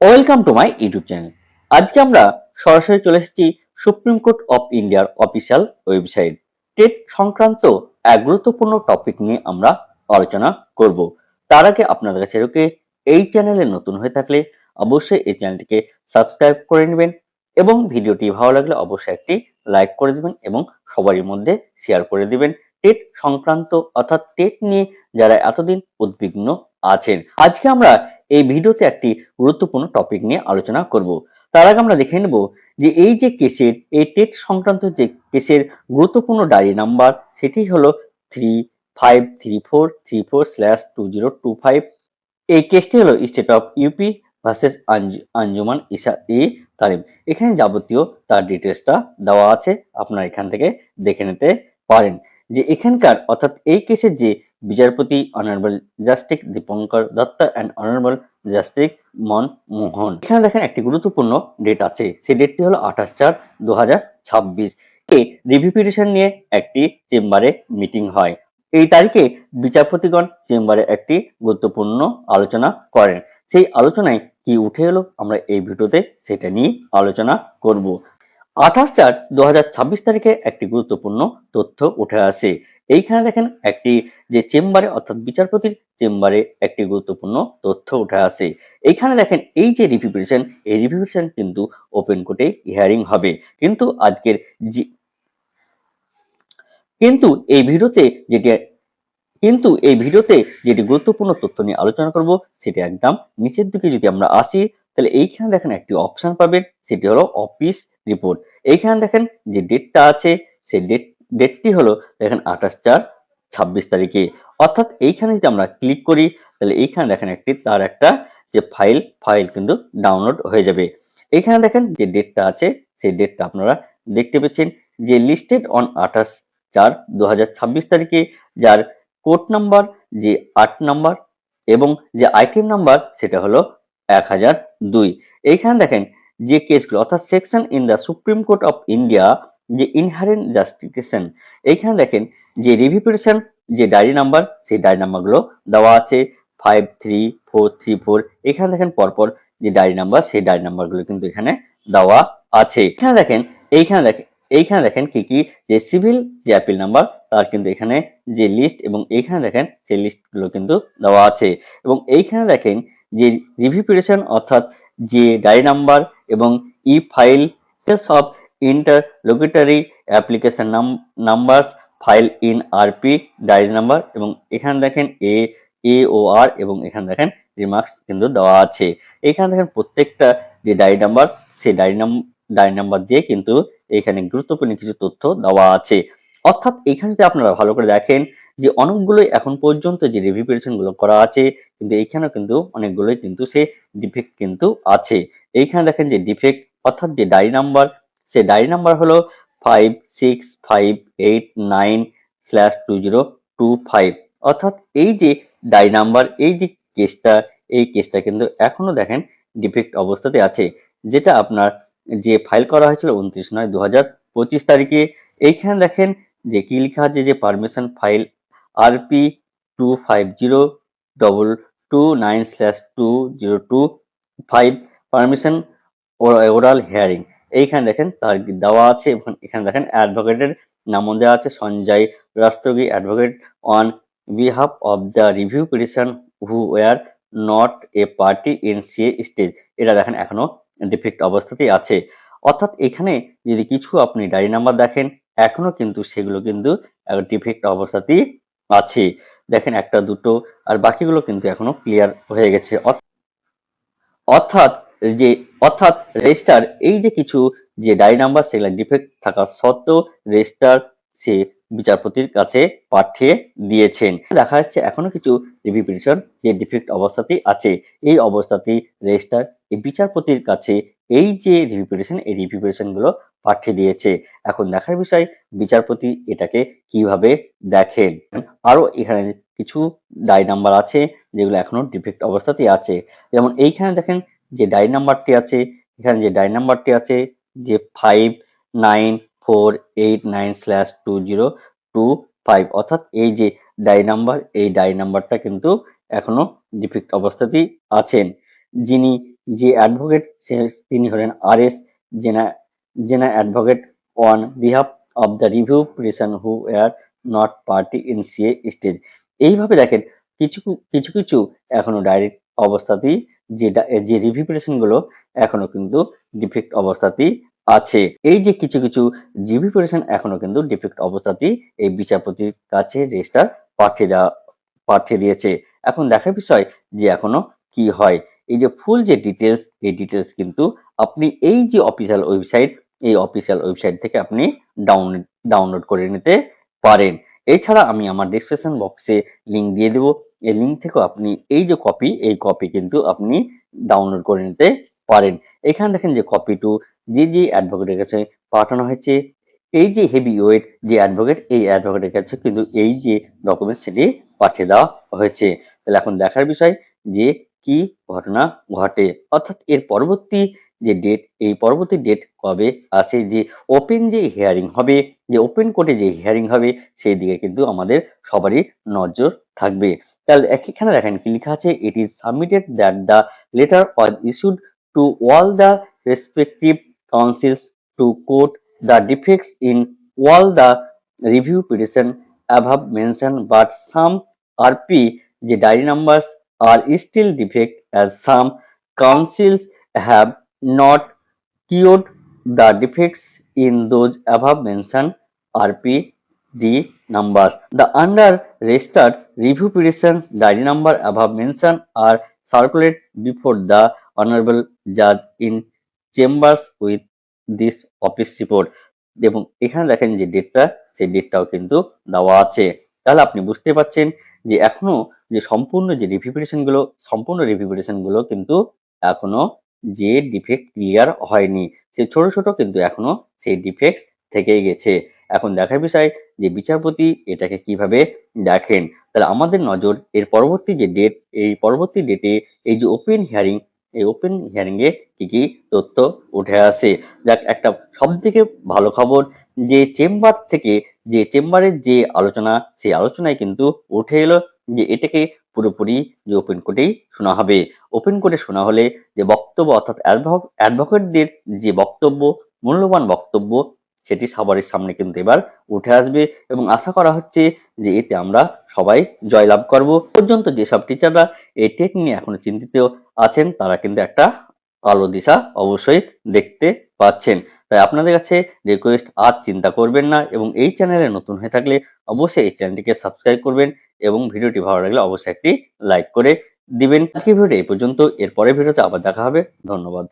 Welcome to my YouTube channel. আজকে আমরা সরাসরি চলে এসেছি সুপ্রিম কোর্ট অফ ইন্ডিয়ার অফিসিয়াল ওয়েবসাইট। টেট সংক্রান্ত এক গুরুত্বপূর্ণ টপিক নিয়ে আমরা আলোচনা করব। তার আগে আপনাদের কাছে রিকোয়েস্ট, এই চ্যানেলে নতুন হয়ে থাকলে অবশ্যই এই চ্যানেলটিকে সাবস্ক্রাইব করে নেবেন এবং ভিডিওটি ভালো লাগলে অবশ্যই একটি লাইক করে দিবেন এবং সবারই মধ্যে শেয়ার করে দিবেন। টেট সংক্রান্ত অর্থাৎ টেট নিয়ে যারা এতদিন উদ্বিগ্ন আছেন, আজকে আমরা এই ভিডিওতে একটি গুরুত্বপূর্ণ টপিক নিয়ে আলোচনা করব। তার আগে আমরা দেখে নেব যে এই যে কেসের, এই টেট সংক্রান্ত যে কেসের গুরুত্বপূর্ণ ডায়েরি নাম্বার, সেটি হলো 353434/2025। এই কেসটি হলো state of UP versus Anjuman Isha e Talim. এখানে যাবতীয় তার ডিটেলসটা দেওয়া আছে, আপনারা এখান থেকে দেখে নিতে পারেন। যে এখানকার অর্থাৎ এই কেসের যে বিচারপতি honourable justice Dipankar Dutta and honourable justice Manmohan, এখানে দেখেন একটি গুরুত্বপূর্ণ ডেট আছে, সেই ডেটটি হলো 28/4/2026। রিভিউ পিটিশন নিয়ে একটি চেম্বারে মিটিং হয়। এই তারিখে বিচারপতিগণ চেম্বারে একটি গুরুত্বপূর্ণ আলোচনা করেন। সেই আলোচনায় কি উঠে এলো আমরা এই ভিডিওতে সেটা নিয়ে আলোচনা করব। 28/4/2026 তারিখে একটি গুরুত্বপূর্ণ তথ্য উঠে আসে। এইখানে দেখেন একটি যে চেম্বারে অর্থাৎ বিচারপতির চেম্বারে একটি গুরুত্বপূর্ণ তথ্য উঠে আসে। এইখানে দেখেন এই যে রিভিউ পিটিশন, এই রিভিউ পিটিশন কিন্তু ওপেন কোর্টে হিয়ারিং হবে। কিন্তু আজকের যে কিন্তু এই ভিডিওতে যেটি কিন্তু এই ভিডিওতে যেটি গুরুত্বপূর্ণ তথ্য নিয়ে আলোচনা করব সেটি একদম নিচের দিকে যদি আমরা আসি, তাহলে এইখানে দেখেন একটি অপশন পাবেন, সেটি হলো অফিস রিপোর্ট। এইখানে দেখেন যে ডেটটা আছে, সেই ডেটটি হলো দেখেন 28/4/26 তারিখে। অর্থাৎ এইখানে যদি আমরা ক্লিক করি, তাহলে এইখানে দেখেন তার একটা যে ফাইল কিন্তু ডাউনলোড হয়ে যাবে। এইখানে দেখেন যে ডেটটা আছে, সেই ডেটটা আপনারা দেখতে পাচ্ছেন যে লিস্টেড অন 28/4/2026 তারিখে, যার কোড নাম্বার যে 8 নাম্বার এবং যে আইটেম নাম্বার সেটা হলো 1002। এইখানে দেখেন যে কেসগুলো অর্থাৎ section in the supreme court of India, যে ইনহারেন্ট জাস্টিফিকেশন, এইখানে দেখেন যে রিভিউ পিটিশন যে ডায়েরি নাম্বার, সেই ডায়েরি নাম্বারগুলো দেওয়া আছে 53434। এখানে দেখেন পরপর যে ডায়েরি নাম্বার, সেই ডায়েরি নাম্বারগুলো কিন্তু এখানে দেওয়া আছে। এইখানে দেখেন কি কি যে সিভিল যে অ্যাপিল নাম্বার, তার কিন্তু এখানে যে লিস্ট এবং এইখানে দেখেন সেই লিস্টগুলো কিন্তু দেওয়া আছে। এবং এইখানে দেখেন যে রিভিউ পিটিশন অর্থাৎ যে ডায়েরি নাম্বার এবং e file of interlocutory application numbers file in RP diary number, এবং এখানে দেখেন AOR এবং এখানে দেখেন রিমার্কস কিন্তু দেওয়া আছে। এখানে দেখেন প্রত্যেকটা যে ডায়েরি নাম্বার, সেই ডায়েরি নাম্বার দিয়ে কিন্তু এখানে গুরুত্বপূর্ণ কিছু তথ্য দেওয়া আছে। অর্থাৎ এখানে যদি আপনারা ভালো করে দেখেন যে অনেকগুলোই এখন পর্যন্ত যে রিভিউ পিটিশন গুলো করা আছে, কিন্তু এইখানেও কিন্তু অনেকগুলোই কিন্তু সে ডিফেক্ট কিন্তু আছে। এইখানে দেখেন যে ডিফেক্ট অর্থাৎ যে ডায়েরি নাম্বার, সে ডায়েরি নাম্বার হলো 56589/2025। অর্থাৎ এই যে ডায়েরি নাম্বার, এই কেসটা কিন্তু এখনো দেখেন ডিফেক্ট অবস্থাতে আছে, যেটা আপনার যে ফাইল করা হয়েছিল 29/9/2025 তারিখে। এইখানে দেখেন যে কি লেখা আছে যে permission file RP2529/2025 permission oral hearing. এইখানে দেখেন তার দেওয়া আছে এবং এখানে দেখেন অ্যাডভোকেটের নামও দেওয়া আছে Sanjay Rastogi, advocate on behalf of the review petition who were not a party in C stage. এটা দেখেন এখনো ডিফেক্ট অবস্থাতেই আছে। অর্থাৎ এখানে যদি কিছু আপনি ডায়েরি নাম্বার দেখেন, এখনো কিন্তু সেগুলো কিন্তু ডিফেক্ট অবস্থাতেই আছে। দেখেন একটা দুটো আর বাকিগুলো কিন্তু এখনো ক্লিয়ার হয়ে গেছে। অর্থাৎ যে অর্থাৎ রেজিস্ট্রার এই যে কিছু যে ডায়েরি নাম্বার, সেগুলো ডিফেক্ট থাকা সত্ত্বেও রেজিস্ট্রার সে বিচারপতির কাছে পাঠিয়ে দিয়েছেন। দেখা যাচ্ছে এখনো কিছু রিভিউ পিটিশন যে ডিফেক্ট অবস্থাতেই আছে। এই অবস্থাতেই রেজিস্ট্রার এই বিচারপতির কাছে এই যে রিভিউ পিটিশন, এই রিভিউ পিটিশন গুলো পাঠিয়ে দিয়েছে। এখন দেখার বিষয় বিচারপতি এটাকে কিভাবে দেখেন। আরো এখানে কিছু ডায়েরি নাম্বার আছে যেগুলো এখনো ডিফেক্ট অবস্থাতেই আছে। যেমন এইখানে দেখেন যে ডায়েরি নাম্বারটি আছে, এখানে যে ডায়েরি নাম্বারটি আছে যে 5948/2025। অর্থাৎ এই যে ডায়েরি নাম্বার, এই ডায়েরি নাম্বারটা কিন্তু এখনো ডিফেক্ট অবস্থাতেই আছেন। যিনি যে অ্যাডভোকেট তিনি হলেন RS জেনা জেনা advocate on behalf of the review petition who wire not party in CA stage. এইভাবে দেখেন কিছু কিছু কিছু এখনো ডাইরেক্ট অবস্থাতেই যে রিভিউ পিটিশন গুলো এখনো কিন্তু ডিফেক্ট অবস্থাতেই আছে। এই যে কিছু কিছু রিভিউ পিটিশন এখনো কিন্তু ডিফেক্ট অবস্থাতেই এই বিচারপতির কাছে রেজিস্টার পাঠিয়ে দিয়েছে। এখন দেখার বিষয় যে এখনো কি হয়। এই যে ফুল যে ডিটেলস, এই ডিটেলস কিন্তু আপনি এই যে অফিসিয়াল ওয়েবসাইট, এই অফিসিয়াল ওয়েবসাইট থেকে আপনি ডাউনলোড করে নিতে পারেন। এছাড়া আমি আমার ডেসক্রিপশন বক্সে লিংক দিয়ে দেবো। এই লিংক থেকেও আপনি এই যে কপি, এই কপি কিন্তু আপনি ডাউনলোড করে নিতে পারেন। এখানে দেখেন যে কপি টু যে অ্যাডভোকেটের কাছে পাঠানো হয়েছে, এই যে হেভি ওয়েট যে অ্যাডভোকেট, এই অ্যাডভোকেটের কাছে কিন্তু এই যে ডকুমেন্টস সেটি পাঠিয়ে দেওয়া হয়েছে। তাহলে এখন দেখার বিষয় যে কি ঘটনা ঘটে, অর্থাৎ এর পরবর্তী যে ডেট, এই পরবর্তী ডেট কবে আসে, যে ওপেন যে হিয়ারিং হবে, যে ওপেন কোর্টে যে হিয়ারিং হবে, সেই দিকে কিন্তু আমাদের সবারই নজর থাকবে। তাহলে এখানে দেখেন কি লেখা আছে, it is submitted that the letter was issued to all the respective council's two court the defects in all the review petition above mentioned, but some RP the diary numbers are still defect as some councils have not cured the defects in those above mentioned RPD numbers. The under registered review petitions diary number above mentioned are circulated before the honorable judge in chambers with this office report। এবং এখানে দেখেন যে ডেটটা, সেই ডেটটাও কিন্তু দেওয়া আছে। তাহলে আপনি বুঝতে পারছেন যে এখনো যে সম্পূর্ণ যে রিভিউ পিটিশন গুলো, সম্পূর্ণ রিভিউ পিটিশন গুলো কিন্তু এখনো যে ডিফেক্ট ক্লিয়ার হয়নি, সে ছোট ছোট কিন্তু এখনো সেই ডিফেক্ট থেকেই গেছে। এখন দেখার বিষয় যে বিচারপতি এটাকে কিভাবে দেখেন। তাহলে আমাদের নজর এর পরবর্তী যে ডেট, এই পরবর্তী ডেটে এই যে ওপেন হিয়ারিং, এই ওপেন হিয়ারিং এ কি কি তথ্য উঠে আসে। যাক, একটা সব থেকে ভালো খবর যে চেম্বার থেকে, যে চেম্বারের যে আলোচনা, সেই আলোচনায় কিন্তু উঠে এলো যে এটাকে পুরোপুরি যে ওপেন কোর্টেই শোনা হবে। ওপেন কোর্টে শোনা হলে যে বক্তব্য, অর্থাৎ অ্যাডভোকেটদের যে বক্তব্য, মূল্যবান বক্তব্য, সেটি সবার সামনে কিন্তু এবার উঠে আসবে এবং আশা করা হচ্ছে যে এতে আমরা সবাই জয়লাভ করব। পর্যন্ত যেসব টিচাররা এই টেট নিয়ে এখনো চিন্তিত আছেন, তারা কিন্তু একটা আলো দিশা অবশ্যই দেখতে পাচ্ছেন। তাই আপনাদের কাছে রিকোয়েস্ট, আর চিন্তা করবেন না এবং এই চ্যানেলে নতুন হয়ে থাকলে অবশ্যই এই চ্যানেলটিকে সাবস্ক্রাইব করবেন এবং ভিডিওটি ভালো লাগলে অবশ্যই একটি লাইক করে দিবেন। আজকের ভিডিওটি এই পর্যন্ত, এর পরের ভিডিওতে আবার দেখা হবে। ধন্যবাদ।